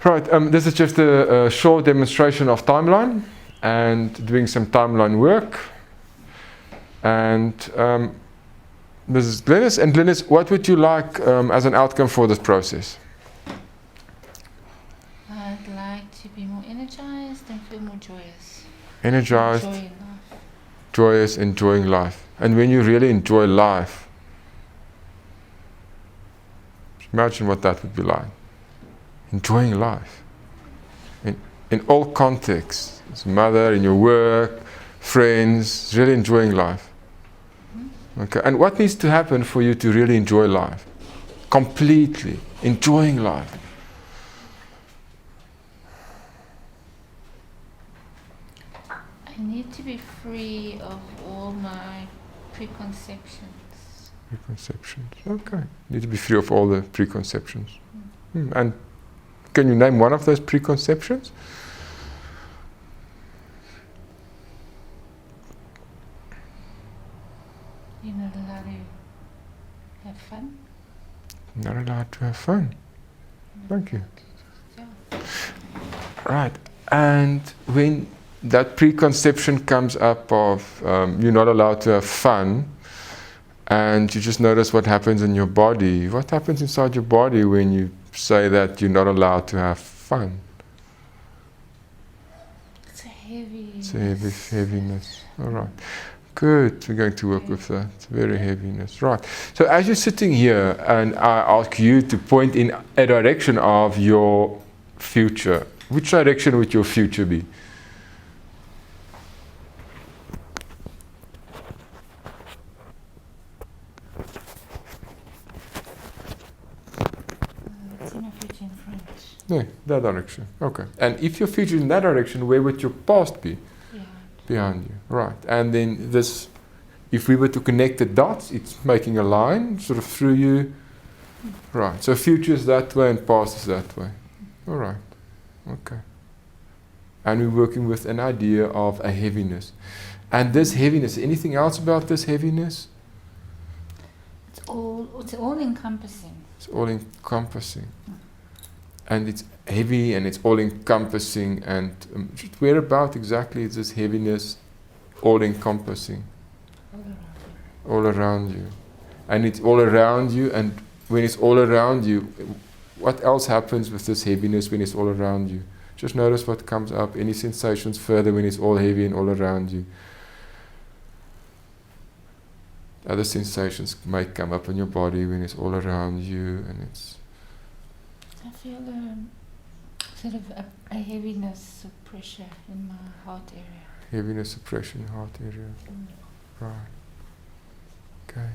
Right, this is just a short demonstration of timeline and doing some timeline work. And this is Glenys. And Glenys, what would you like as an outcome for this process? I'd like to be more energized and feel more joyous. Energized, Enjoying life. joyous, enjoying life. And when you really enjoy life, imagine what that would be like. Enjoying life. In all contexts. As mother, in your work, friends, really enjoying life. Okay. And what needs to happen for you to really enjoy life? Completely enjoying life. I need to be free of all my preconceptions. Preconceptions. Okay. You need to be free of all the preconceptions. And can you name one of those preconceptions? You're not allowed to have fun. Not allowed to have fun. Thank you. Yeah. Right. And when that preconception comes up of you're not allowed to have fun, and you just notice what happens in your body, what happens inside your body when you say that you're not allowed to have fun? It's a heavy. It's a heaviness. All right. Good. We're going to work with that. It's very heaviness. Right. So as you're sitting here and I ask you to point in a direction of your future, which direction would your future be? It's in my future in French. No, that direction. Okay. And if your future is in that direction, where would your past be? Yeah. Behind you. Right. And then this, if we were to connect the dots, it's making a line sort of through you. Right. So future is that way and past is that way. All right. Okay. And we're working with an idea of a heaviness. And this heaviness, anything else about this heaviness? It's all encompassing. It's all encompassing. And it's heavy and it's all encompassing. And just where about exactly is this heaviness all encompassing? All around you. And it's all around you, and when it's all around you, what else happens with this heaviness when it's all around you? Just notice what comes up, any sensations further when it's all heavy and all around you. Other sensations may come up in your body when it's all around you, and it's... I feel sort of a heaviness, a pressure in my heart area. Heaviness, oppression, heart area. Right. Okay.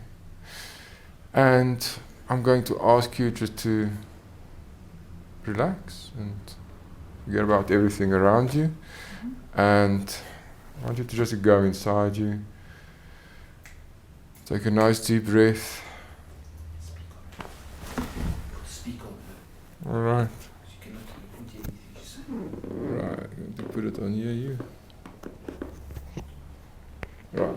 And I'm going to ask you just to relax and forget about everything around you. And I want you to just go inside you. Take a nice deep breath. Speak on All right. She cannot hear anything you say. Right. I'm going to put it on here, you. Right.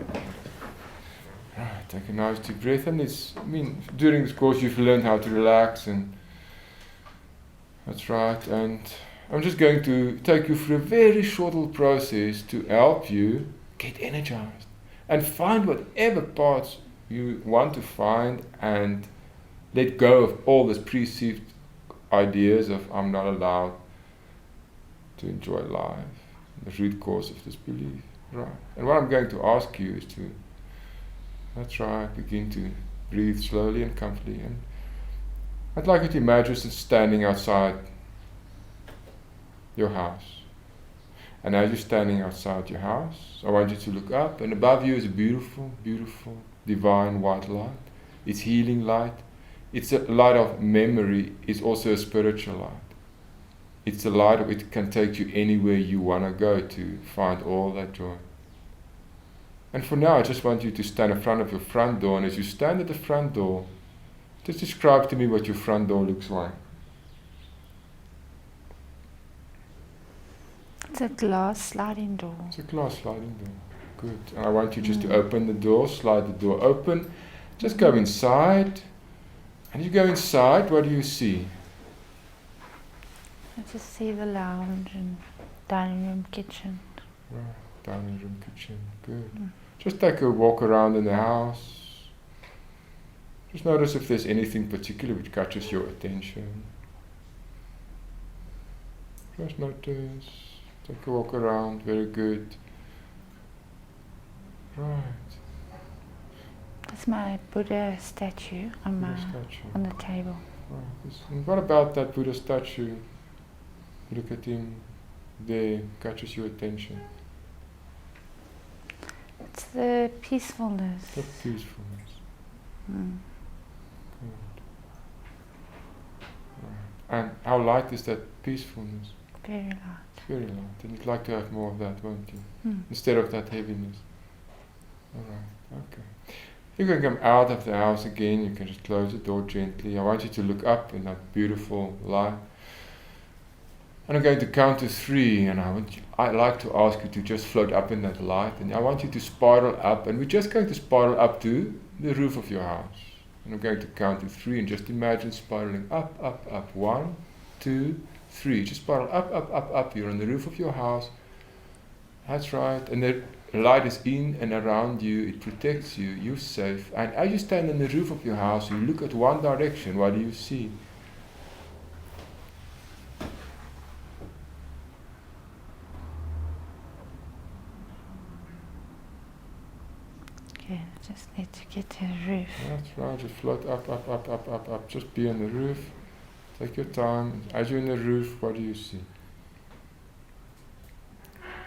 Right. Take a nice deep breath. And it's, I mean, during this course you've learned how to relax, and that's right. And I'm just going to take you through a very short little process to help you get energized and find whatever parts you want to find, and let go of all these perceived ideas of I'm not allowed to enjoy life, the root cause of this belief. Right. And what I'm going to ask you is to, that's right, begin to breathe slowly and comfortably. And I'd like you to imagine yourself standing outside your house. And as you're standing outside your house, I want you to look up, and above you is a beautiful, beautiful, divine white light. It's healing light. It's a light of memory. It's also a spiritual light. It's a light that can take you anywhere you want to go to find all that joy. And for now, I just want you to stand in front of your front door, and as you stand at the front door, just describe to me what your front door looks like. It's a glass sliding door. It's a glass sliding door. Good. And I want you just to open the door, slide the door open. Just go inside. And you go inside, what do you see? I just see the lounge and dining room, kitchen. Right. Dining room, kitchen. Good. Mm. Just take a walk around in the house. Just notice if there's anything particular which catches your attention. Just notice. Take a walk around. Very good. Right. That's my Buddha statue on Buddha statue. on the table. Right. And what about that Buddha statue? Look at him there, catches your attention. It's the peacefulness. The peacefulness. Mm. Good. Right. And how light is that peacefulness? Very light. Very light. And you'd like to have more of that, won't you? Mm. Instead of that heaviness. Alright, okay. You can come out of the house again, you can just close the door gently. I want you to look up in that beautiful light. And I'm going to count to 3, and I'd like to ask you to just float up in that light, and I want you to spiral up, and we're just going to spiral up to the roof of your house. And I'm going to count to 3, and just imagine spiraling up, up, up. 1, 2, 3. Just spiral up, up, up, up. You're on the roof of your house. That's right. And the light is in and around you. It protects you. You're safe. And as you stand on the roof of your house, you look at one direction. What do you see? Okay, I just need to get to the roof. That's right. Just float up, up, up, up, up, up. Just be on the roof. Take your time. As you're in the roof, what do you see?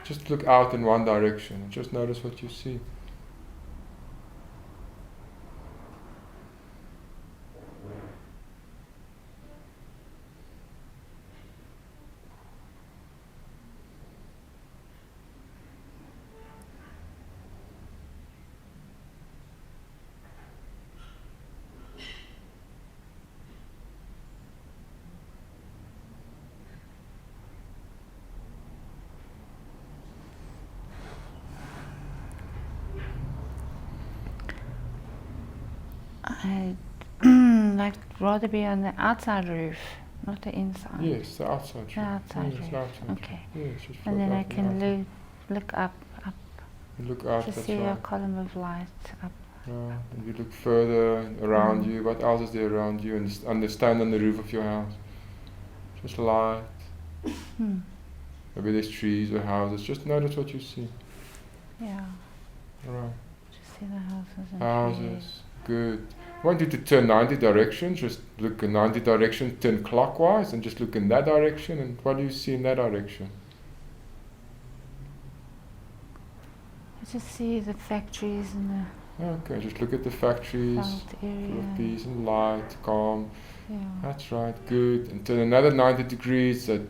Just look out in one direction and just notice what you see. I'd like rather be on the outside roof, not the inside. Yes, the outside roof. The outside Yes, roof. the outside Okay. roof. Yes, just And then float I up the can outside. look up, You look out, just that's see a right. column of light up. Yeah, and you look further around you. What else is there around you? And stand on the roof of your house. Just light. Hmm. Maybe there's trees or houses. Just notice what you see. Yeah, Right. just see the houses and trees. Houses. Good. I want you to turn 90 directions. Just look in 90 directions, turn clockwise, and just look in that direction. And what do you see in that direction? I just see the factories and the Okay, just look at the factories. felt Full area. of peace and light, calm. Yeah. That's right, good. And turn another 90 degrees, that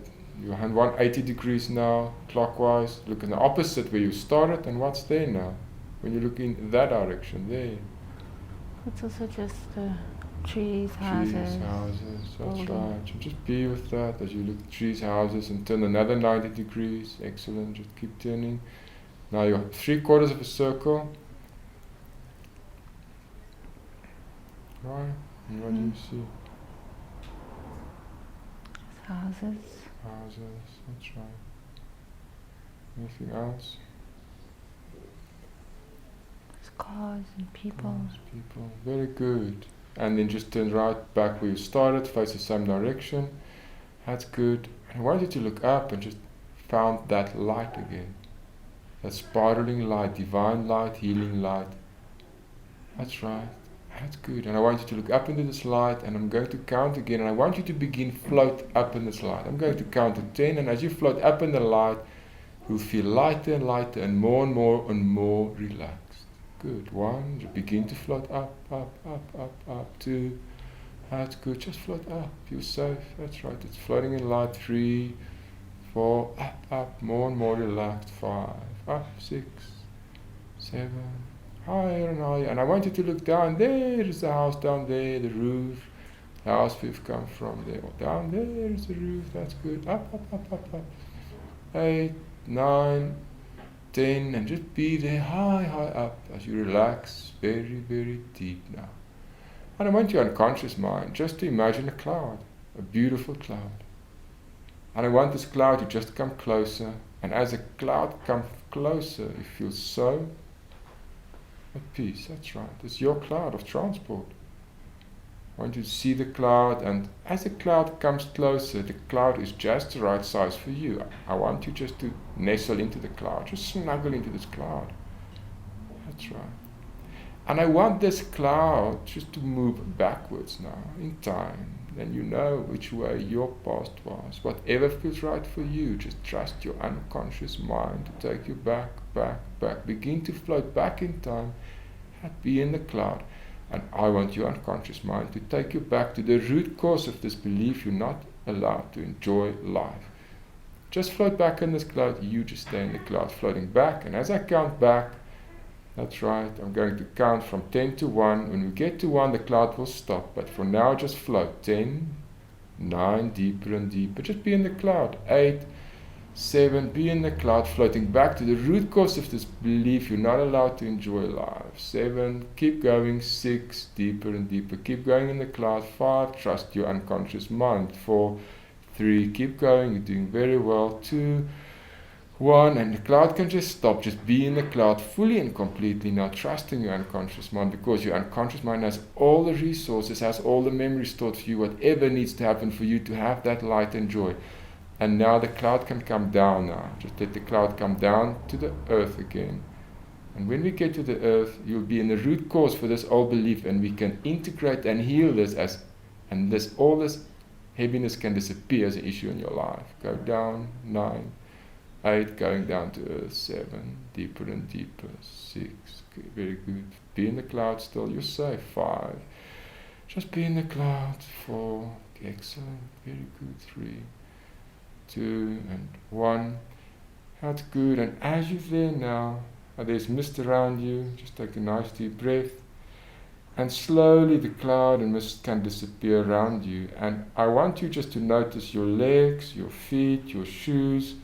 you're 180 degrees now, clockwise. Look in the opposite where you started, and what's there now? When you look in that direction, there. It's also just trees, Trees, houses. houses, that's building. right. You just be with that as you look at trees, houses, and turn another 90 degrees. Excellent, just keep turning. Now you're 3/4 of a circle. Right, and what do you see? Just houses. Houses, that's right. Anything else? Just cars and people. Cars, people. Very good. And then just turn right back where you started, face the same direction. That's good. And I want you to look up and just found that light again. That spiraling light, divine light, healing light. That's right. That's good. And I want you to look up into this light, and I'm going to count again, and I want you to begin float up in this light. I'm going to count to 10, and as you float up in the light, you'll feel lighter and lighter and more relaxed. Good. 1, you begin to float up, up, up, up, up. 2, that's good. Just float up. You're safe. That's right. It's floating in light. 3, 4, up, up, more and more relaxed. 5, up, 6, 7, higher and higher. And I want you to look down. There is the house down there, the roof. The house we've come from there. Down there is the roof. That's good. Up, up, up, up, up. 8, 9, 10, and just be there high, high up as you relax very, very deep now. And I want your unconscious mind just to imagine a cloud, a beautiful cloud. And I want this cloud to just come closer. And as a cloud comes closer, you feel so at peace. That's right. It's your cloud of transport. I want you to see the cloud, and as the cloud comes closer, the cloud is just the right size for you. I want you just to nestle into the cloud, just snuggle into this cloud. That's right. And I want this cloud just to move backwards now in time. Then you know which way your past was. Whatever feels right for you, just trust your unconscious mind to take you back, back, back. Begin to float back in time and be in the cloud. And I want your unconscious mind to take you back to the root cause of this belief you're not allowed to enjoy life. Just float back in this cloud. You just stay in the cloud, floating back. And as I count back, that's right, I'm going to count from 10 to 1. When we get to 1, the cloud will stop. But for now, just float. 10, 9, deeper and deeper. Just be in the cloud. 8, 7, be in the cloud, floating back to the root cause of this belief you're not allowed to enjoy life. 7, keep going. 6, deeper and deeper. Keep going in the cloud. 5, trust your unconscious mind. 4, 3, keep going. You're doing very well. 2, 1, and the cloud can just stop. Just be in the cloud fully and completely, now trusting your unconscious mind, because your unconscious mind has all the resources, has all the memories stored for you, whatever needs to happen for you to have that light and joy. And now the cloud can come down now. Just let the cloud come down to the earth again. And when we get to the earth, you'll be in the root cause for this old belief, and we can integrate and heal this all this heaviness can disappear as an issue in your life. Go down. 9, 8, going down to earth. 7, deeper and deeper. 6, good, very good. Be in the cloud still, you're safe. 5, just be in the cloud. 4, excellent, very good. 3, 2, and 1. That's good. And as you're there now, there's mist around you, just take a nice deep breath. And slowly the cloud and mist can disappear around you. And I want you just to notice your legs, your feet, your shoes.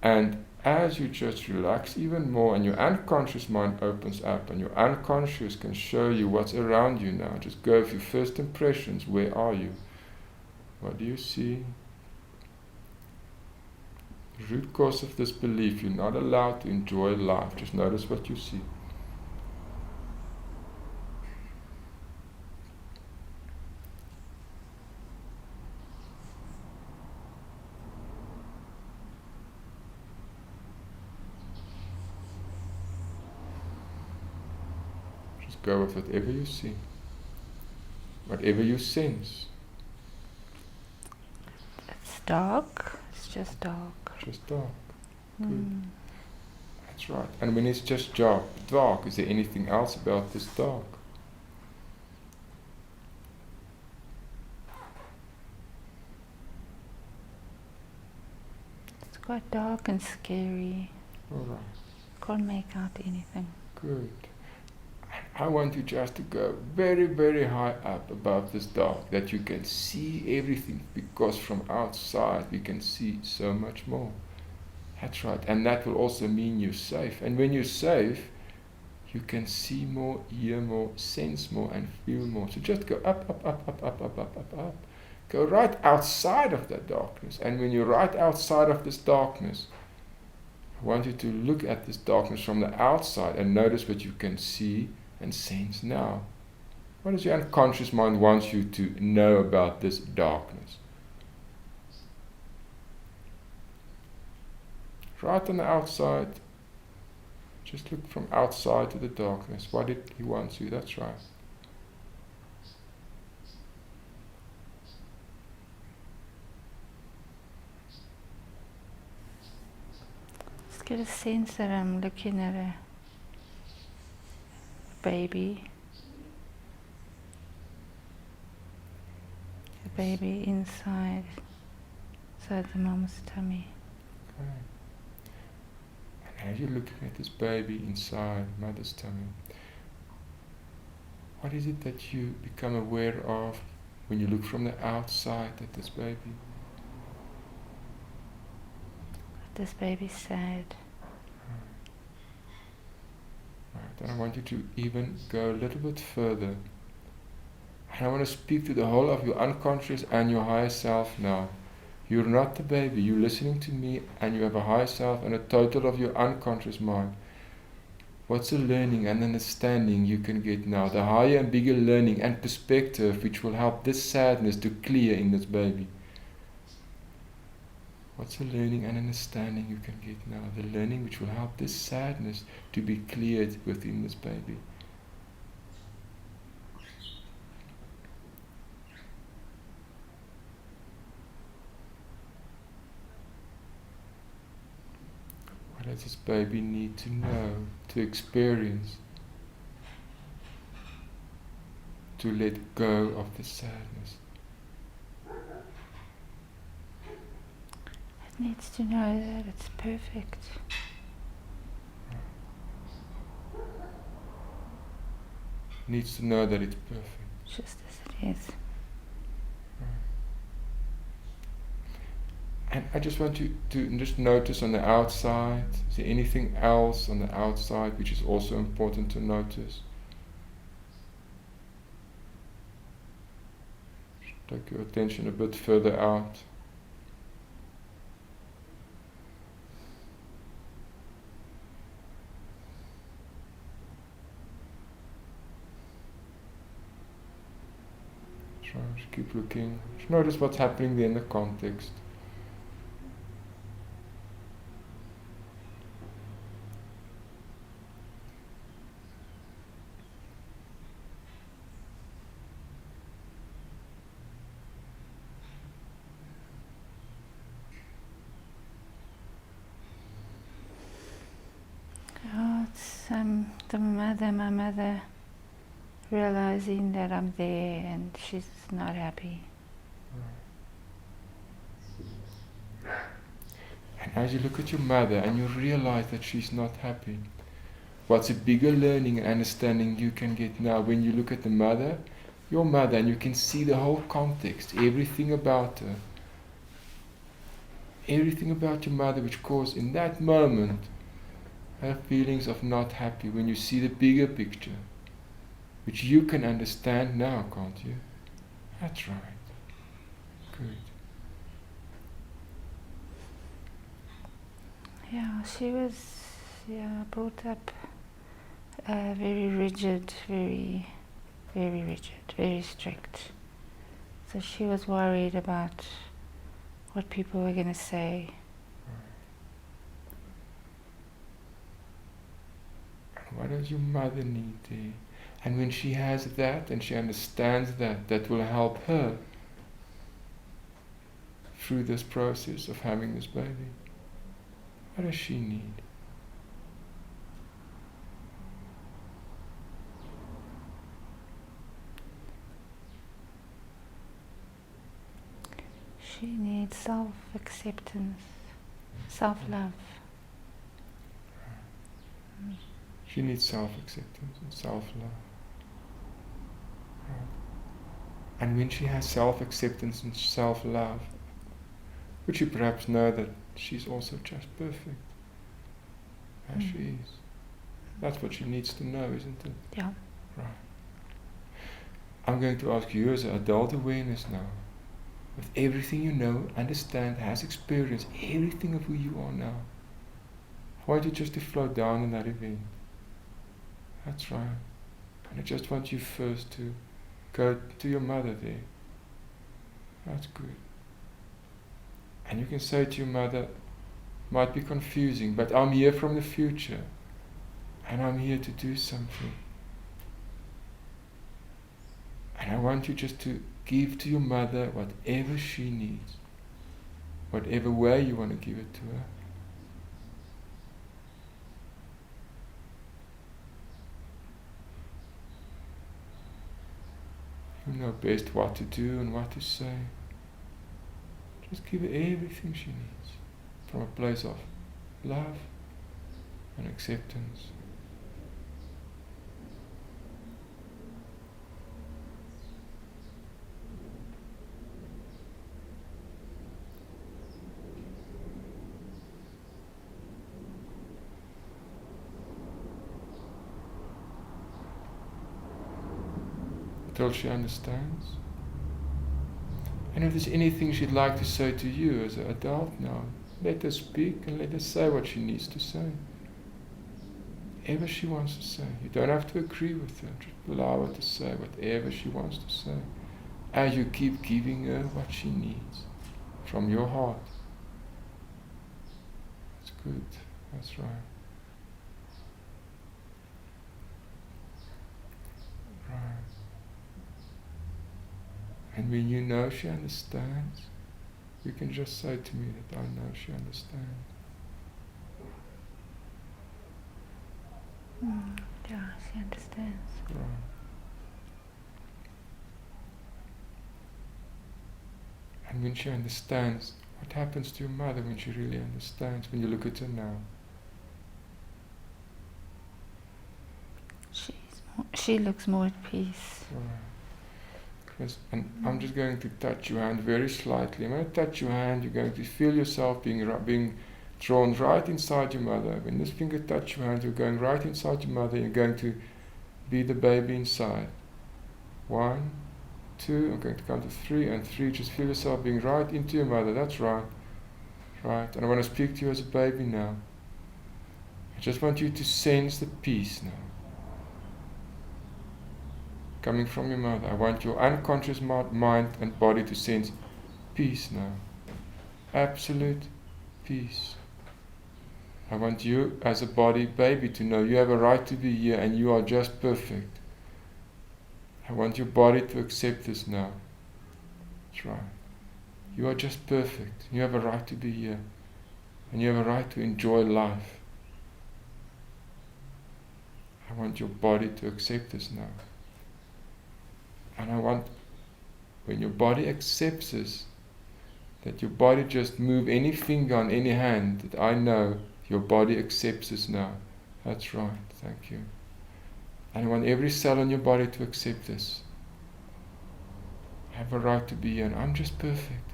And as you just relax even more, and your unconscious mind opens up, and your unconscious can show you what's around you now. Just go with your first impressions. Where are you? What do you see? The root cause of this belief you're not allowed to enjoy life. Just notice what you see. Just go with whatever you see, whatever you sense. It's dark. It's just dark. Just dark. Good. That's right. And when it's just dark, is there anything else about this dark? It's quite dark and scary. All right. Can't make out anything. Good. I want you just to go very, very high up above this dark, that you can see everything, because from outside we can see so much more. That's right. And that will also mean you're safe. And when you're safe, you can see more, hear more, sense more, and feel more. So just go up, up, up, up, up, up, up, up, up. Go right outside of that darkness. And when you're right outside of this darkness, I want you to look at this darkness from the outside and notice what you can see and sense now. What does your unconscious mind want you to know about this darkness? Right on the outside, just look from outside to the darkness. What did he want you? That's right. Just get a sense that I'm looking at a baby. A baby inside the mom's tummy. Okay. And as you're looking at this baby inside mother's tummy, what is it that you become aware of when you look from the outside at this baby? This baby's sad. Right. And I want you to even go a little bit further. And I want to speak to the whole of your unconscious and your higher self now. You're not the baby. You're listening to me, and you have a higher self and a total of your unconscious mind. What's a learning and understanding you can get now? The higher and bigger learning and perspective which will help this sadness to clear in this baby. What's a learning and understanding you can get now? The learning which will help this sadness to be cleared within this baby. What does this baby need to know, to experience, to let go of the sadness? It needs to know that it's perfect. Needs to know that it's perfect. Just as it is. And I just want you to just notice on the outside, is there anything else on the outside which is also important to notice? Just take your attention a bit further out. So just keep looking. Just notice what's happening there in the context. Oh, it's my mother realizing that I'm there and she's not happy. And as you look at your mother and you realize that she's not happy, what's a bigger learning and understanding you can get now when you look at the mother, your mother, and you can see the whole context, everything about her, everything about your mother which caused in that moment her feelings of not happy, when you see the bigger picture, which you can understand now, can't you? That's right. Good. Yeah, she was brought up very rigid, very rigid, very strict. So she was worried about what people were going to say. What does your mother need there? And when she has that and she understands that, that will help her through this process of having this baby. What does she need? She needs self-acceptance, self-love. She needs self-acceptance and self-love. And when she has self-acceptance and self-love, would you perhaps know that she's also just perfect as she is? That's what she needs to know, isn't it? Yeah. Right. I'm going to ask you as an adult awareness now, with everything you know, understand, has experienced, everything of who you are now, I want you just to float down in that event. That's right. And I just want you first to go to your mother there. That's good. And you can say to your mother, might be confusing, but I'm here from the future. And I'm here to do something. And I want you just to give to your mother whatever she needs. Whatever way you want to give it to her. You know best what to do and what to say. Just give her everything she needs from a place of love and acceptance. Till she understands. And if there's anything she'd like to say to you as an adult now, let her speak and let her say what she needs to say. Whatever she wants to say. You don't have to agree with her. Just allow her to say whatever she wants to say. As you keep giving her what she needs from your heart. That's good. That's right. Right. And when you know she understands, you can just say to me that I know she understands. Yeah, she understands. Right. And when she understands, what happens to your mother when she really understands, when you look at her now? She looks more at peace. Right. And I'm just going to touch your hand very slightly. I'm going to touch your hand, you're going to feel yourself being drawn right inside your mother. When this finger touches your hand, you're going right inside your mother. You're going to be the baby inside. 1, 2, I'm going to count to 3, and 3, just feel yourself being right into your mother. That's right. Right. And I want to speak to you as a baby now. I just want you to sense the peace now. Coming from your mother. I want your unconscious mind and body to sense peace now. Absolute peace. I want you as a body baby to know you have a right to be here and you are just perfect. I want your body to accept this now. That's right. You are just perfect. You have a right to be here. And you have a right to enjoy life. I want your body to accept this now. And I want, when your body accepts this, that your body just move any finger on any hand, that I know your body accepts this now. That's right, thank you. And I want every cell in your body to accept this. I have a right to be here, and I'm just perfect.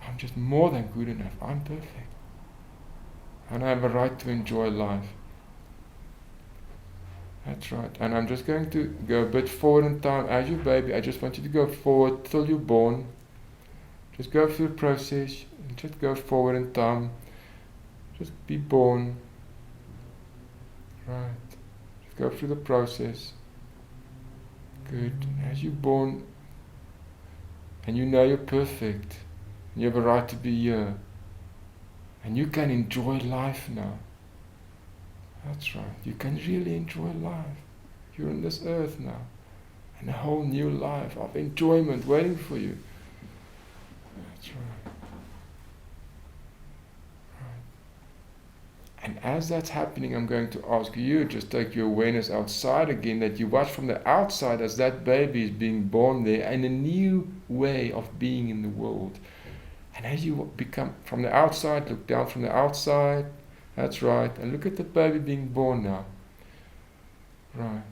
I'm just more than good enough. I'm perfect. And I have a right to enjoy life. That's right. And I'm just going to go a bit forward in time. As your baby, I just want you to go forward till you're born. Just go through the process. And just go forward in time. Just be born. Right. Just go through the process. Good. As you're born, and you know you're perfect, and you have a right to be here, and you can enjoy life now. That's right. You can really enjoy life. You're on this earth now. And a whole new life of enjoyment waiting for you. That's right. Right. And as that's happening, I'm going to ask you, just take your awareness outside again, that you watch from the outside as that baby is being born there, and a new way of being in the world. And as you become from the outside, look down from the outside. That's right. And look at the baby being born now. Right.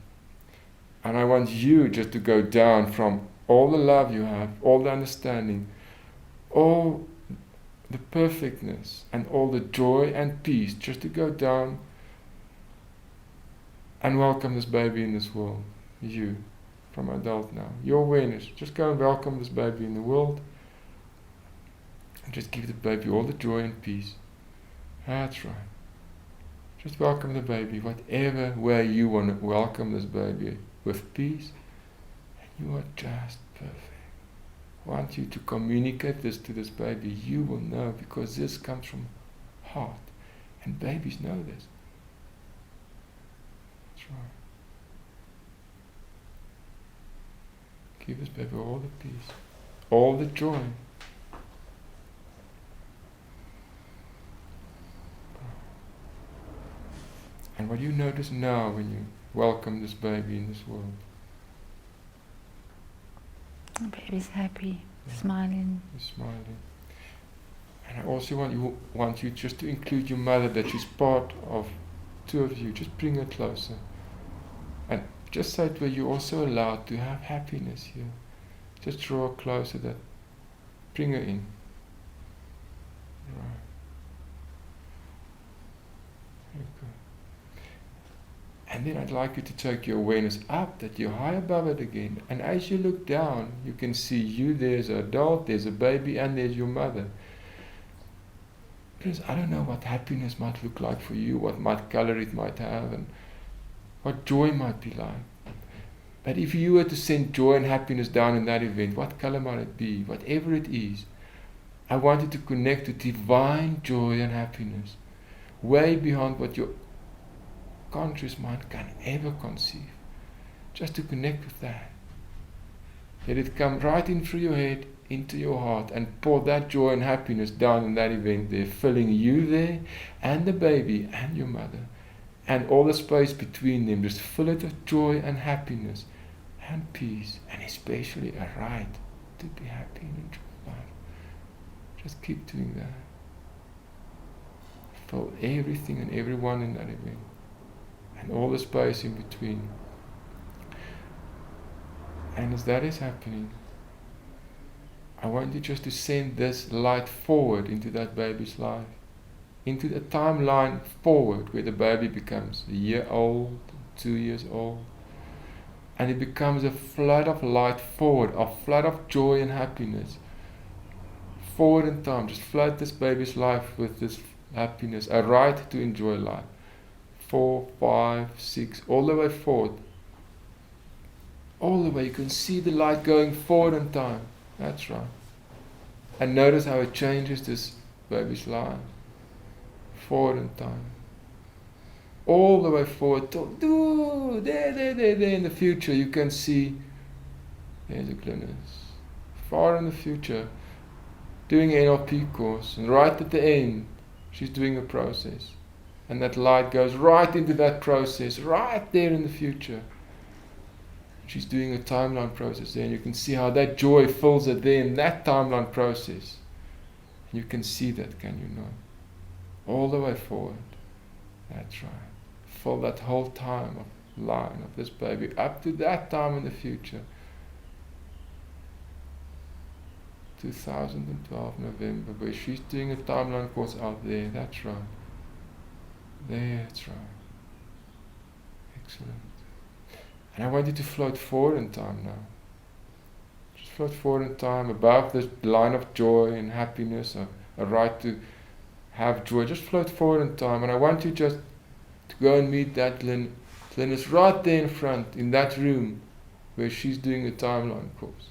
And I want you just to go down from all the love you have, all the understanding, all the perfectness, and all the joy and peace, just to go down and welcome this baby in this world. You, from adult now. Your awareness. Just go and welcome this baby in the world. And just give the baby all the joy and peace. That's right. Just welcome the baby, whatever way you want to welcome this baby, with peace. And you are just perfect. I want you to communicate this to this baby. You will know, because this comes from heart. And babies know this. That's right. Give this baby all the peace, all the joy. And what you notice now when you welcome this baby in this world? The baby's happy, smiling. He's smiling. And I also want you just to include your mother, that she's part of two of you. Just bring her closer. And just say to her, you're also allowed to have happiness here. Just draw her closer, that bring her in. Right. Very good. And then I'd like you to take your awareness up, that you're high above it again. And as you look down, you can see you, there's an adult, there's a baby, and there's your mother. Because I don't know what happiness might look like for you, what color it might have, and what joy might be like. But if you were to send joy and happiness down in that event, what color might it be? Whatever it is, I want you to connect to divine joy and happiness, way beyond what your conscious mind can ever conceive. Just to connect with that. Let it come right in through your head, into your heart, and pour that joy and happiness down in that event there, filling you there, and the baby, and your mother, and all the space between them. Just fill it with joy and happiness, and peace, and especially a right to be happy and enjoy life. Just keep doing that. Fill everything and everyone in that event, and all the space in between. And as that is happening, I want you just to send this light forward into that baby's life, into the timeline forward where the baby becomes a year old, 2 years old, and it becomes a flood of light forward, a flood of joy and happiness. Forward in time, just flood this baby's life with this happiness, a right to enjoy life. 4, 5, 6, all the way forward. All the way, you can see the light going forward in time. That's right. And notice how it changes this baby's life. Forward in time. All the way forward to there in the future. You can see there's a Glynis. Far in the future, doing an NLP course, and right at the end, she's doing a process. And that light goes right into that process, right there in the future. She's doing a timeline process there, and you can see how that joy fills her there in that timeline process. And you can see that, can you not? All the way forward. That's right. Fill that whole time of line of this baby up to that time in the future. 2012 November, where she's doing a timeline course out there. That's right. That's right. Excellent. And I want you to float forward in time now. Just float forward in time above this line of joy and happiness, a right to have joy. Just float forward in time, and I want you just to go and meet that Glynis. Glynis right there in front, in that room where she's doing a timeline course.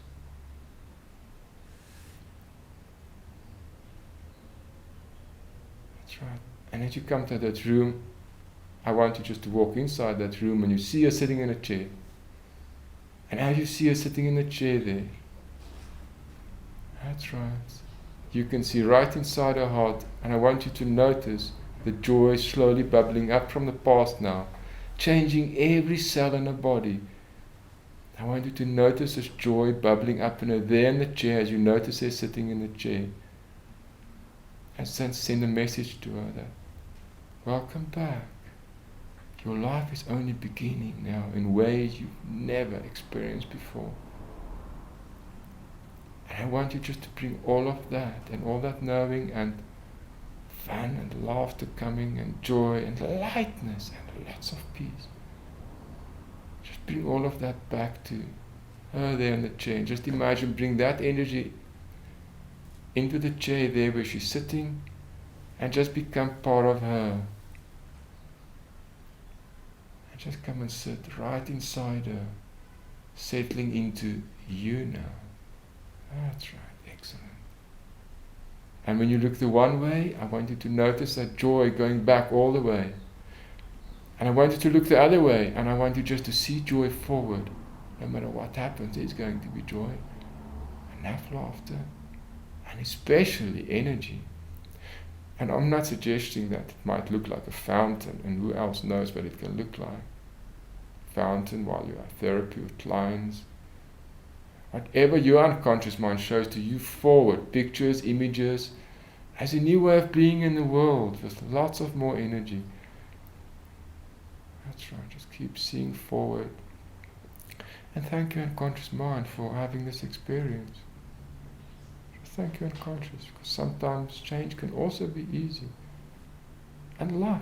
That's right. And as you come to that room, I want you just to walk inside that room, and you see her sitting in a chair. And as you see her sitting in the chair there, that's right, you can see right inside her heart, and I want you to notice the joy slowly bubbling up from the past now, changing every cell in her body. I want you to notice this joy bubbling up in her there in the chair as you notice her sitting in the chair. And send a message to her that, welcome back. Your life is only beginning now in ways you've never experienced before. And I want you just to bring all of that and all that knowing and fun and laughter coming and joy and lightness and lots of peace. Just bring all of that back to her there in the chair. And just imagine, bring that energy into the chair there where she's sitting, and just become part of her. And just come and sit right inside her, settling into you now. That's right, excellent. And when you look the one way, I want you to notice that joy going back all the way. And I want you to look the other way, and I want you just to see joy forward. No matter what happens, there's going to be joy. Enough laughter. And especially energy. And I'm not suggesting that it might look like a fountain, and who else knows what it can look like. Fountain while you have therapy with clients. Whatever your unconscious mind shows to you forward, pictures, images, as a new way of being in the world with lots of more energy. That's right, just keep seeing forward. And thank you, unconscious mind, for having this experience. Thank you, unconscious, because sometimes change can also be easy and light.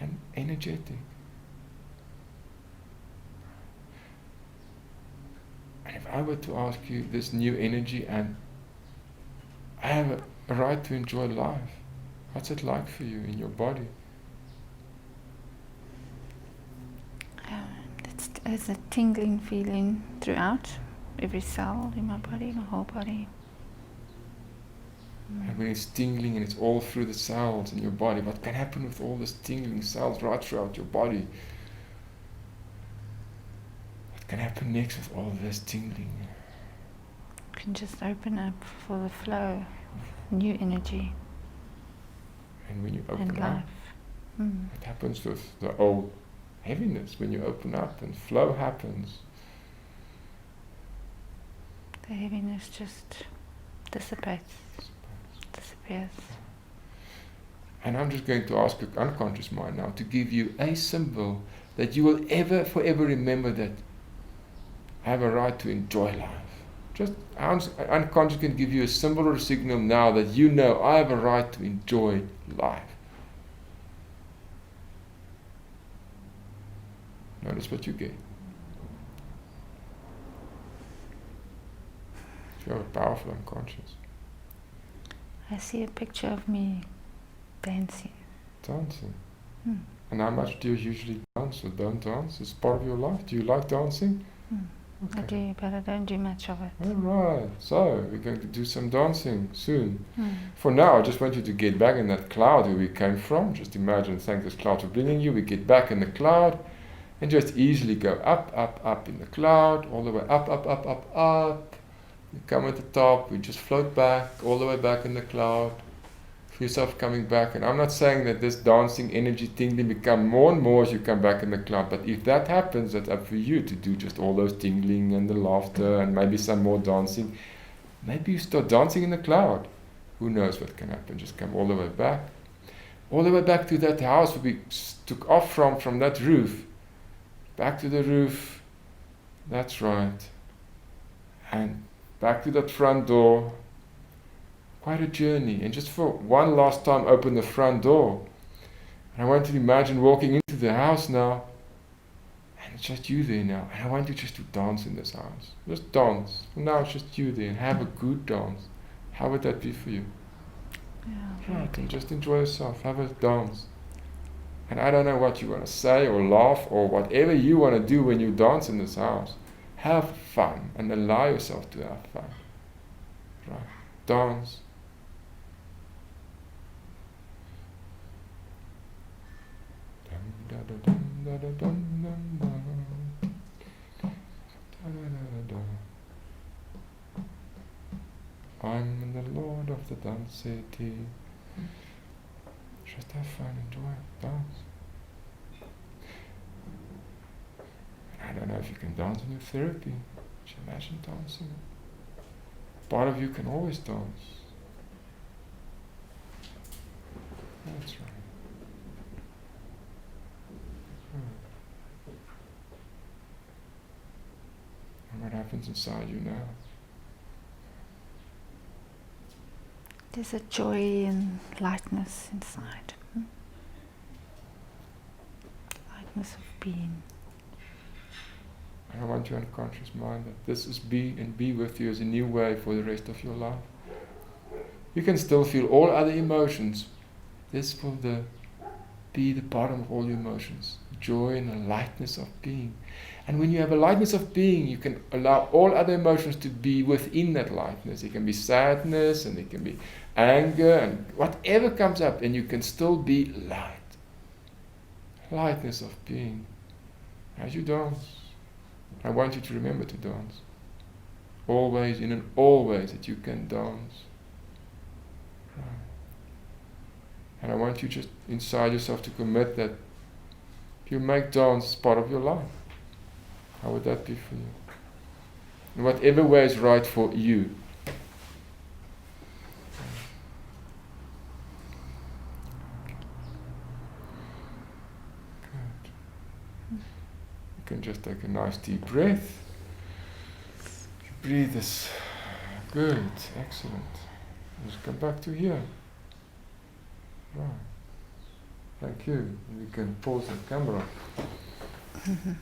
and energetic. And if I were to ask you this new energy, and I have a right to enjoy life, what's it like for you in your body? There's a tingling feeling throughout every cell in my body, my whole body. And when it's tingling and it's all through the cells in your body, what can happen with all these tingling cells right throughout your body? What can happen next with all this tingling? You can just open up for the flow, new energy And when you and open up, life. what happens with the old heaviness when you open up and flow happens? The heaviness just dissipates, disappears. And I'm just going to ask your unconscious mind now to give you a symbol that you will ever, forever remember that I have a right to enjoy life. Just unconscious can give you a symbol or a signal now that you know I have a right to enjoy life. Notice what you get. You have a powerful unconscious. I see a picture of me dancing. Dancing. And how much do you usually dance or don't dance? Is it part of your life? Do you like dancing? I do, but I don't do much of it. Alright, so we're going to do some dancing soon. For now, I just want you to get back in that cloud where we came from. Just imagine, thank this cloud for bringing you. We get back in the cloud and just easily go up, up, up in the cloud, all the way up, up, up, up, up. You come at the top, we just float back, all the way back in the cloud. Feel yourself coming back. And I'm not saying that this dancing energy tingling become more and more as you come back in the cloud, but if that happens, that's up for you to do just all those tingling and the laughter and maybe some more dancing. Maybe you start dancing in the cloud. Who knows what can happen? Just come all the way back. All the way back to that house where we took off from that roof. Back to the roof. That's right. And back to that front door. Quite a journey. And just for one last time, open the front door. And I want you to imagine walking into the house now. And it's just you there now. And I want you just to dance in this house. Just dance. For now it's just you there. And have a good dance. How would that be for you? Yeah, Right, and just enjoy yourself. Have a dance. And I don't know what you want to say or laugh or whatever you want to do when you dance in this house. Have fun and allow yourself to have fun. Right. Dance. I'm the Lord of the dance city. Just have fun, enjoy, dance. I don't know if you can dance in your therapy. Just imagine dancing. Part of you can always dance. That's right. And what happens inside you now? There's a joy and lightness inside. Lightness of being. And I want your unconscious mind that this is be and be with you as a new way for the rest of your life. You can still feel all other emotions. This will be the bottom of all your emotions. Joy and the lightness of being. And when you have a lightness of being, you can allow all other emotions to be within that lightness. It can be sadness and it can be anger and whatever comes up, and you can still be light. Lightness of being. As you dance, I want you to remember to dance. Always, in an always that you can dance. Right. And I want you just inside yourself to commit that you make dance part of your life. How would that be for you? In whatever way is right for you. Good. You can just take a nice deep breath. Breathe is good, excellent. Just come back to here. Right. Thank you. We can pause the camera. Mhm.